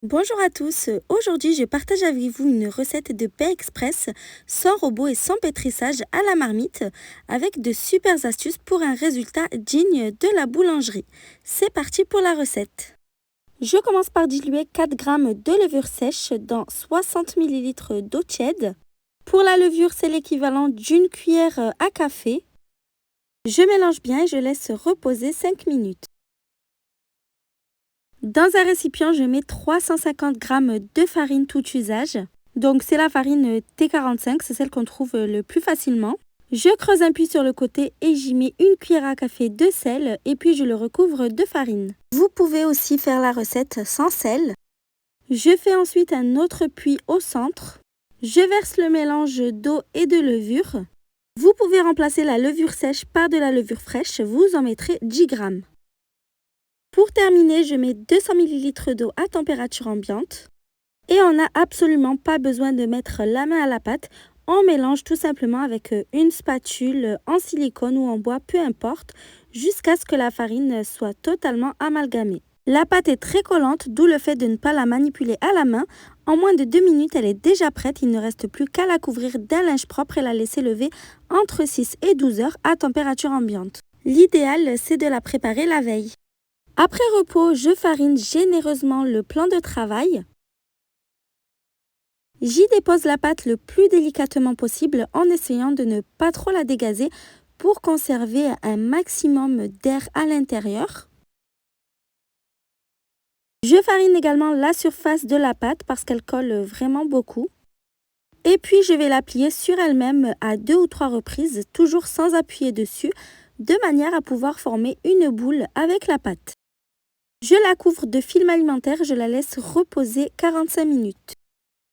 Bonjour à tous, aujourd'hui je partage avec vous une recette de pain express sans robot et sans pétrissage à la marmite avec de super astuces pour un résultat digne de la boulangerie. C'est parti pour la recette. Je commence par diluer 4 g de levure sèche dans 60 ml d'eau tiède. Pour la levure, c'est l'équivalent d'une cuillère à café. Je mélange bien et je laisse reposer 5 minutes. Dans un récipient, je mets 350 g de farine tout usage. Donc c'est la farine T45, c'est celle qu'on trouve le plus facilement. Je creuse un puits sur le côté et j'y mets une cuillère à café de sel et puis je le recouvre de farine. Vous pouvez aussi faire la recette sans sel. Je fais ensuite un autre puits au centre. Je verse le mélange d'eau et de levure. Vous pouvez remplacer la levure sèche par de la levure fraîche, vous en mettrez 10 g. Pour terminer, je mets 200 ml d'eau à température ambiante. Et on n'a absolument pas besoin de mettre la main à la pâte. On mélange tout simplement avec une spatule en silicone ou en bois, peu importe, jusqu'à ce que la farine soit totalement amalgamée. La pâte est très collante, d'où le fait de ne pas la manipuler à la main. En moins de 2 minutes, elle est déjà prête. Il ne reste plus qu'à la couvrir d'un linge propre et la laisser lever entre 6 et 12 heures à température ambiante. L'idéal, c'est de la préparer la veille. Après repos, je farine généreusement le plan de travail. J'y dépose la pâte le plus délicatement possible en essayant de ne pas trop la dégazer pour conserver un maximum d'air à l'intérieur. Je farine également la surface de la pâte parce qu'elle colle vraiment beaucoup. Et puis je vais la plier sur elle-même à 2 ou 3 reprises, toujours sans appuyer dessus, de manière à pouvoir former une boule avec la pâte. Je la couvre de film alimentaire, je la laisse reposer 45 minutes.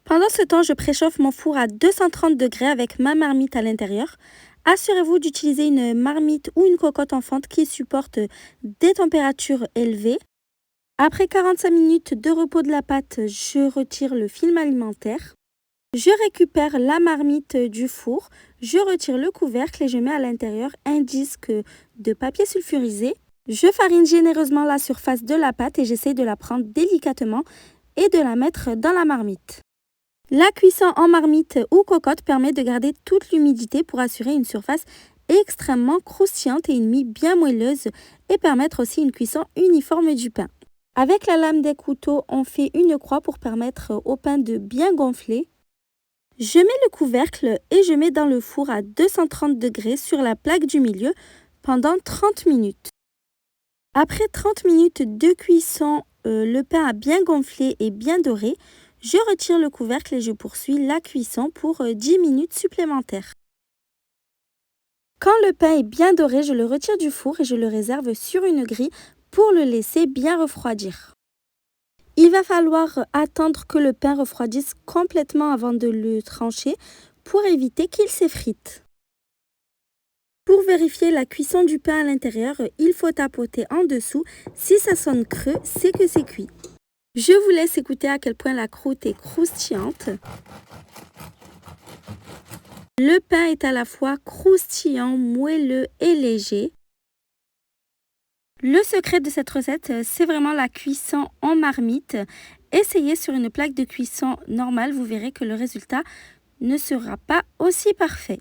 Pendant ce temps, je préchauffe mon four à 230 degrés avec ma marmite à l'intérieur. Assurez-vous d'utiliser une marmite ou une cocotte enfante qui supporte des températures élevées. Après 45 minutes de repos de la pâte, je retire le film alimentaire. Je récupère la marmite du four, je retire le couvercle et je mets à l'intérieur un disque de papier sulfurisé. Je farine généreusement la surface de la pâte et j'essaie de la prendre délicatement et de la mettre dans la marmite. La cuisson en marmite ou cocotte permet de garder toute l'humidité pour assurer une surface extrêmement croustillante et une mie bien moelleuse et permettre aussi une cuisson uniforme du pain. Avec la lame des couteaux, on fait une croix pour permettre au pain de bien gonfler. Je mets le couvercle et je mets dans le four à 230 degrés sur la plaque du milieu pendant 30 minutes. Après 30 minutes de cuisson, le pain a bien gonflé et bien doré. Je retire le couvercle et je poursuis la cuisson pour 10 minutes supplémentaires. Quand le pain est bien doré, je le retire du four et je le réserve sur une grille pour le laisser bien refroidir. Il va falloir attendre que le pain refroidisse complètement avant de le trancher pour éviter qu'il s'effrite. Pour vérifier la cuisson du pain à l'intérieur, il faut tapoter en dessous. Si ça sonne creux, c'est que c'est cuit. Je vous laisse écouter à quel point la croûte est croustillante. Le pain est à la fois croustillant, moelleux et léger. Le secret de cette recette, c'est vraiment la cuisson en marmite. Essayez sur une plaque de cuisson normale, vous verrez que le résultat ne sera pas aussi parfait.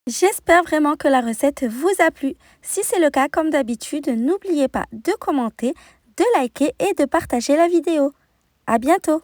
J'espère vraiment que la recette vous a plu. Si c'est le cas, comme d'habitude, n'oubliez pas de commenter, de liker et de partager la vidéo. À bientôt!